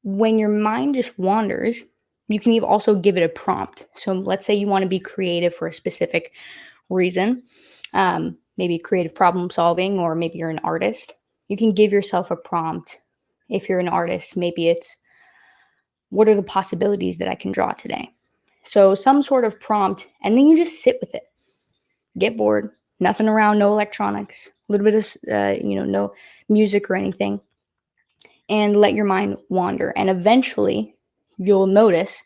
When your mind just wanders, you can also give it a prompt. So let's say you want to be creative for a specific reason, maybe creative problem solving, or maybe you're an artist. You can give yourself a prompt. If you're an artist, maybe it's, what are the possibilities that I can draw today? So some sort of prompt, and then you just sit with it. Get bored, nothing around, no electronics, a little bit of, no music or anything, and let your mind wander. And eventually you'll notice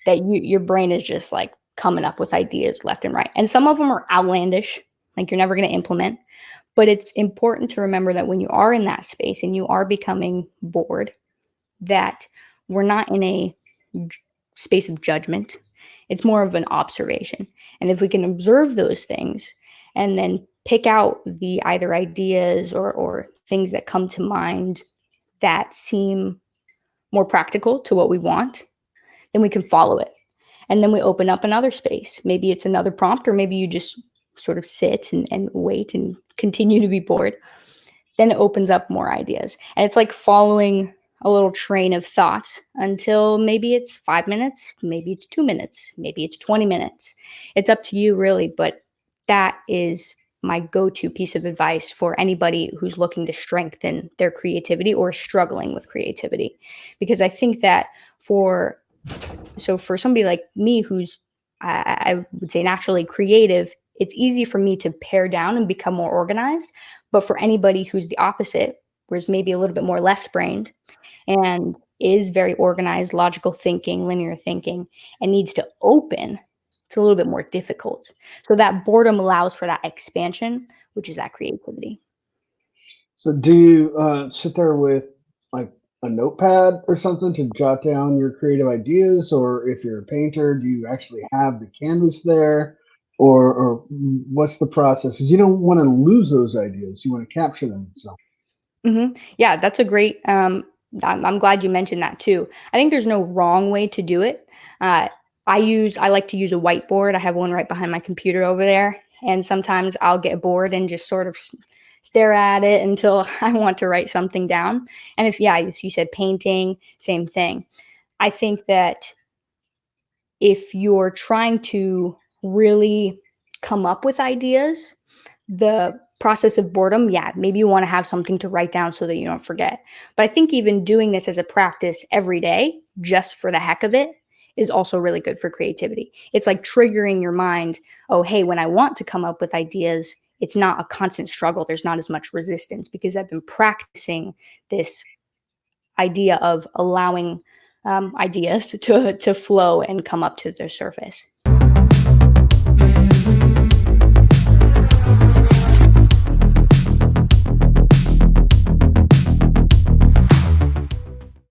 that your brain is just like coming up with ideas left and right. And some of them are outlandish, like you're never going to implement. But it's important to remember that when you are in that space and you are becoming bored, that we're not in a space of judgment. It's more of an observation. And if we can observe those things and then pick out the either ideas or things that come to mind that seem more practical to what we want, then we can follow it. And then we open up another space. Maybe it's another prompt, or maybe you just sort of sit and wait and continue to be bored. Then it opens up more ideas. And it's like following a little train of thoughts until maybe it's 5 minutes, maybe it's 2 minutes, maybe it's 20 minutes. It's up to you, really. But that is my go-to piece of advice for anybody who's looking to strengthen their creativity or struggling with creativity. Because I think that for somebody like me who's, I would say, naturally creative, it's easy for me to pare down and become more organized. But for anybody who's the opposite, whereas maybe a little bit more left-brained and is very organized, logical thinking, linear thinking, and needs to open, it's a little bit more difficult. So that boredom allows for that expansion, which is that creativity. So do you sit there with like a notepad or something to jot down your creative ideas, or if you're a painter, do you actually have the canvas there, or what's the process? Because you don't want to lose those ideas; you want to capture them. So, Yeah, that's a great. I'm glad you mentioned that too. I think there's no wrong way to do it. Uh, I like to use a whiteboard. I have one right behind my computer over there, and sometimes I'll get bored and just sort of stare at it until I want to write something down. And if you said painting, same thing. I think that if you're trying to really come up with ideas, the process of boredom, yeah, maybe you want to have something to write down so that you don't forget. But I think even doing this as a practice every day, just for the heck of it, is also really good for creativity. It's like triggering your mind. Oh, hey, when I want to come up with ideas, it's not a constant struggle. There's not as much resistance because I've been practicing this idea of allowing ideas to flow and come up to the surface.